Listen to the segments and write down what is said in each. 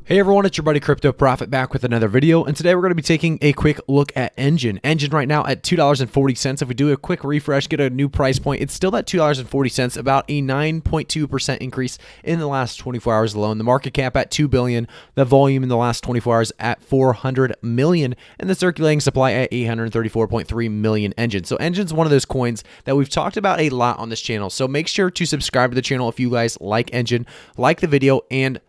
Hey everyone, it's your buddy Crypto Profit back with another video, and today we're going to be taking a quick look at Enjin. Enjin right now at $2.40. If we do a quick refresh, get a new price point, it's still at $2.40, about a 9.2% increase in the last 24 hours alone. The market cap at $2 billion, the volume in the last 24 hours at 400 million, and the circulating supply at 834.3 million Enjin. So Enjin's one of those coins that we've talked about a lot on this channel. So make sure to subscribe to the channel if you guys like Enjin, like the video, and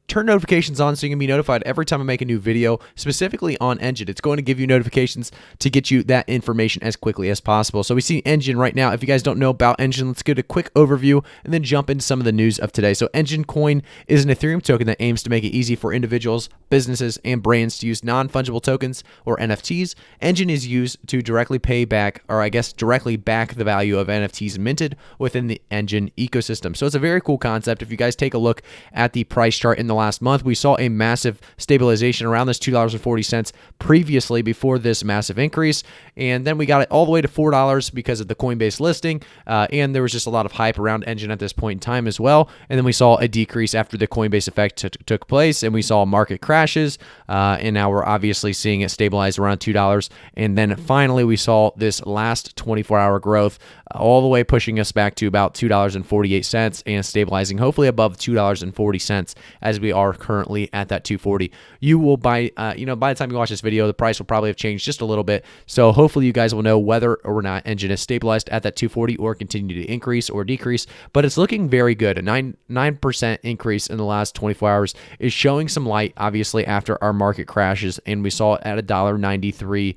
turn notifications on so you can be notified every time I make a new video, specifically on Enjin. It's going to give you notifications to get you that information as quickly as possible. So we see Enjin right now. If you guys don't know about Enjin, let's get a quick overview and then jump into some of the news of today. So Enjin Coin is an Ethereum token that aims to make it easy for individuals, businesses, and brands to use non-fungible tokens or NFTs. Enjin is used to directly pay back, or I guess directly back the value of NFTs minted within the Enjin ecosystem. So it's a very cool concept. If you guys take a look at the price chart in the last month, we saw a massive stabilization around this $2.40 previously before this massive increase, and then we got it all the way to $4 because of the Coinbase listing, and there was just a lot of hype around Enjin at this point in time as well. And then we saw a decrease after the Coinbase effect took place, and we saw market crashes, and now we're obviously seeing it stabilize around $2. And then finally we saw this last 24-hour growth all the way pushing us back to about $2.48 and stabilizing hopefully above $2.40 as we are currently at that 240. You will by the time you watch this video, the price will probably have changed just a little bit. So hopefully you guys will know whether or not Enjin is stabilized at that 240 or continue to increase or decrease. But it's looking very good. A 9% increase in the last 24 hours is showing some light, obviously, after our market crashes, and we saw it at $1.93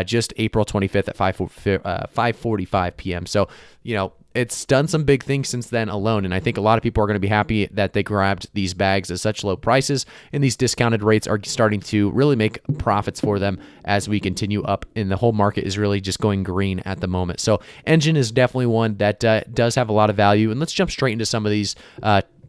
just April 25th at 5:45 p.m. So, it's done some big things since then alone, and I think a lot of people are going to be happy that they grabbed these bags at such low prices, and these discounted rates are starting to really make profits for them as we continue up, and the whole market is really just going green at the moment. So Enjin is definitely one that does have a lot of value, and let's jump straight into some of these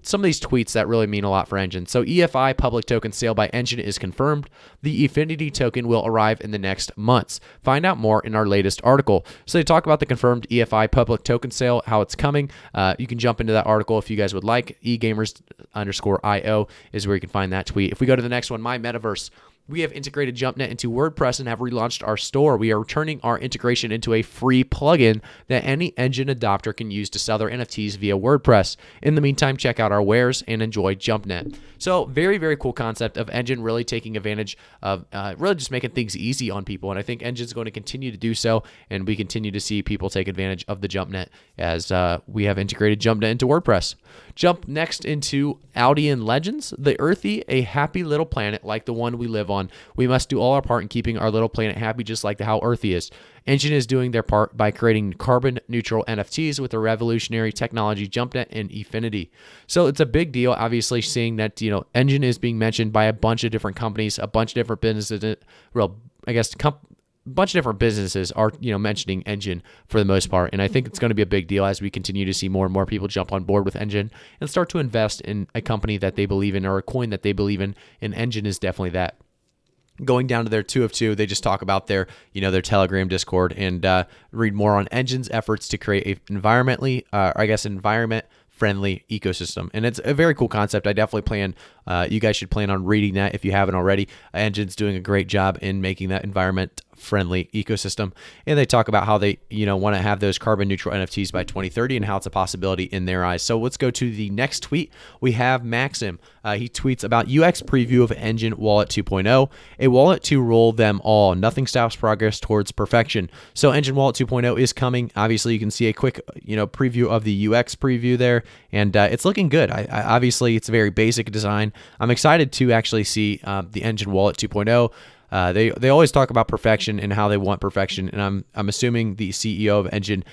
tweets that really mean a lot for Enjin. So EFI public token sale by Enjin is confirmed. The Infinity token will arrive in the next months. Find out more in our latest article. So they talk about the confirmed EFI public token sale, how it's coming. You can jump into that article if you guys would like. egamers_io is where you can find that tweet. If we go to the next one, My Metaverse. We have integrated JumpNet into WordPress and have relaunched our store. We are turning our integration into a free plugin that any Enjin adopter can use to sell their NFTs via WordPress. In the meantime, check out our wares and enjoy JumpNet. So very, very cool concept of Enjin really taking advantage of really just making things easy on people. And I think Enjin's going to continue to do so, and we continue to see people take advantage of the JumpNet as we have integrated JumpNet into WordPress. Jump next into Aldean Legends. The Earthy, a happy little planet like the one we live on. We must do all our part in keeping our little planet happy, just like how Earthy is. Enjin is doing their part by creating carbon neutral NFTs with the revolutionary technology JumpNet and Infinity. So it's a big deal, obviously, seeing that Enjin is being mentioned by a bunch of different companies, a bunch of different businesses. Bunch of different businesses are mentioning Enjin for the most part, and I think it's going to be a big deal as we continue to see more and more people jump on board with Enjin and start to invest in a company that they believe in or a coin that they believe in, and Enjin is definitely that. Going down to their 2 of 2, they just talk about their Telegram Discord and read more on Enjin's efforts to create a environment friendly ecosystem. And it's a very cool concept. I definitely plan, you guys should plan on reading that if you haven't already. Enjin's doing a great job in making that environment friendly ecosystem, and they talk about how they want to have those carbon neutral NFTs by 2030 and how it's a possibility in their eyes. So let's go to the next tweet. We have Maxim. He tweets about UX preview of Enjin Wallet 2.0, a wallet to rule them all. Nothing stops progress towards perfection. So Enjin Wallet 2.0 is coming. Obviously, you can see a quick preview of the UX preview there, and it's looking good. Obviously, it's a very basic design. I'm excited to actually see the Enjin Wallet 2.0. They always talk about perfection and how they want perfection, and I'm assuming the CEO of Enjin,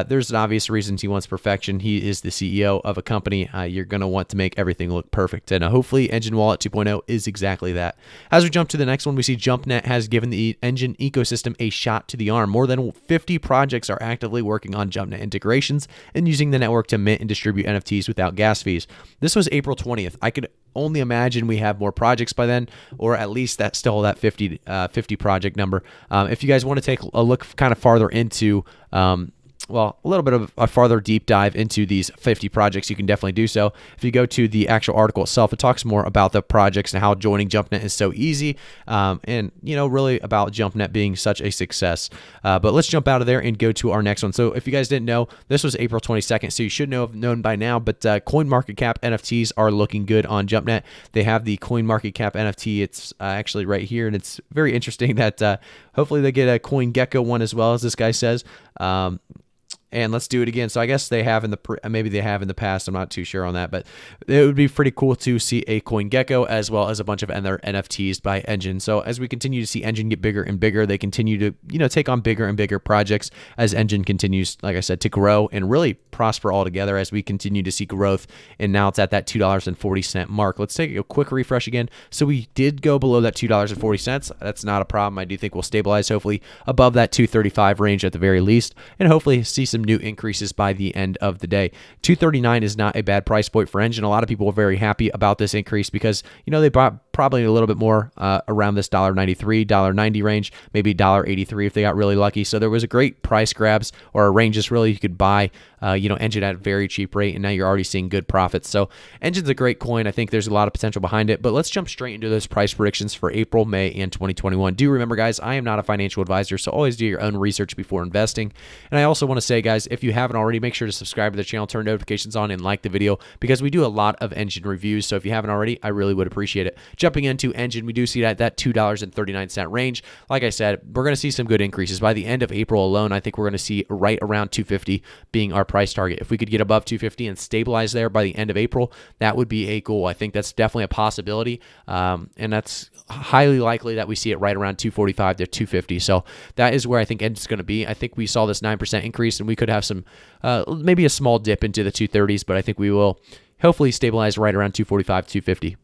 there's an obvious reason he wants perfection. He is the CEO of a company. You're going to want to make everything look perfect, and hopefully Enjin Wallet 2.0 is exactly that. As we jump to the next one, we see JumpNet has given the Enjin ecosystem a shot to the arm. More than 50 projects are actively working on JumpNet integrations and using the network to mint and distribute NFTs without gas fees. This was April 20th. I could only imagine we have more projects by then, or at least that 50 project number. If you guys want to take a look kind of farther into well, a little bit of a farther deep dive into these 50 projects, you can definitely do so. If you go to the actual article itself, it talks more about the projects and how joining JumpNet is so easy, and really about JumpNet being such a success. But let's jump out of there and go to our next one. So if you guys didn't know, this was April 22nd, so you should have known by now, but CoinMarketCap NFTs are looking good on JumpNet. They have the CoinMarketCap NFT. It's actually right here, and it's very interesting that hopefully they get a CoinGecko one as well, as this guy says. And let's do it again. So I guess they have maybe they have in the past. I'm not too sure on that, but it would be pretty cool to see a CoinGecko as well as a bunch of other NFTs by Enjin. So as we continue to see Enjin get bigger and bigger, they continue to take on bigger and bigger projects as Enjin continues, like I said, to grow and really prosper altogether as we continue to see growth. And now it's at that $2.40 mark. Let's take a quick refresh again. So we did go below that $2.40. That's not a problem. I do think we'll stabilize hopefully above that 235 range at the very least, and hopefully see some new increases by the end of the day. 239 is not a bad price point for Enjin. A lot of people were very happy about this increase because they bought probably a little bit more around this $1.93, $1.90 range, maybe $1.83 if they got really lucky. So there was a great price grabs or ranges really you could buy Enjin at a very cheap rate, and now you're already seeing good profits. So Enjin's a great coin. I think there's a lot of potential behind it, but let's jump straight into those price predictions for April, May, and 2021. Do remember, guys, I am not a financial advisor, so always do your own research before investing. And I also want to say, guys, if you haven't already, make sure to subscribe to the channel, turn notifications on, and like the video because we do a lot of Enjin reviews. So if you haven't already, I really would appreciate it. Jumping into Enjin, we do see that $2.39 range. Like I said, we're going to see some good increases. By the end of April alone, I think we're going to see right around 250 being our price target. If we could get above 250 and stabilize there by the end of April, that would be a goal. I think that's definitely a possibility, and that's highly likely that we see it right around 245 to 250. So that is where I think Enjin's going to be. I think we saw this 9% increase, and we could have some maybe a small dip into the 230s, but I think we will hopefully stabilize right around 245, 250.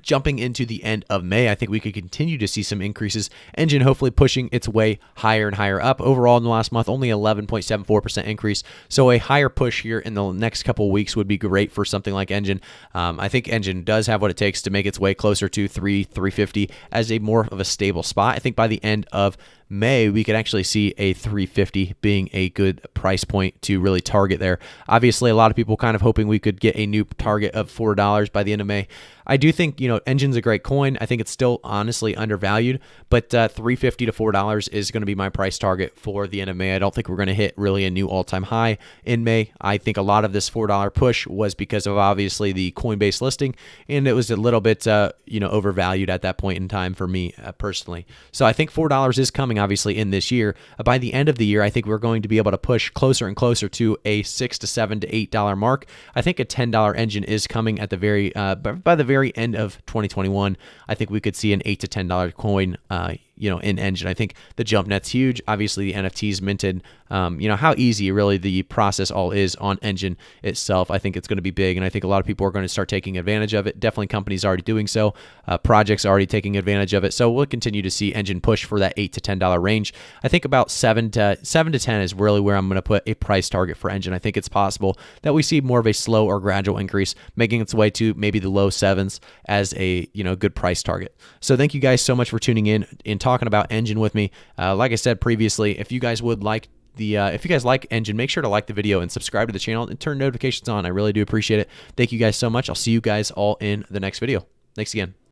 Jumping into the end of May, I think we could continue to see some increases. Enjin hopefully pushing its way higher and higher up. Overall, in the last month, only 11.74% increase. So a higher push here in the next couple of weeks would be great for something like Enjin. I think Enjin does have what it takes to make its way closer to 350 as a more of a stable spot. I think by the end of May, we could actually see a 350 being a good price point to really target there. Obviously, a lot of people kind of hoping we could get a new target of $4 by the end of May. I do think, Enjin's a great coin. I think it's still honestly undervalued, but $3.50 to $4 is going to be my price target for the end of May. I don't think we're going to hit really a new all-time high in May. I think a lot of this $4 push was because of obviously the Coinbase listing, and it was a little bit, overvalued at that point in time for me personally. So I think $4 is coming obviously in this year. By the end of the year, I think we're going to be able to push closer and closer to a $6 to $7 to $8 mark. I think a $10 Enjin is coming at the very by the very end of 2021. I think we could see an $8 to $10 coin in Enjin. I think the jump net's huge. Obviously, the NFTs minted. How easy really the process all is on Enjin itself. I think it's going to be big, and I think a lot of people are going to start taking advantage of it. Definitely companies are already doing so. Projects are already taking advantage of it. So we'll continue to see Enjin push for that $8 to $10 range. I think about 7 to 10 is really where I'm going to put a price target for Enjin. I think it's possible that we see more of a slow or gradual increase, making its way to maybe the low 7s as a good price target. So thank you guys so much for tuning in and talking about Enjin with me. Like I said previously, if you guys would like if you guys like Enjin, make sure to like the video and subscribe to the channel and turn notifications on. I really do appreciate it. Thank you guys so much. I'll see you guys all in the next video. Thanks again.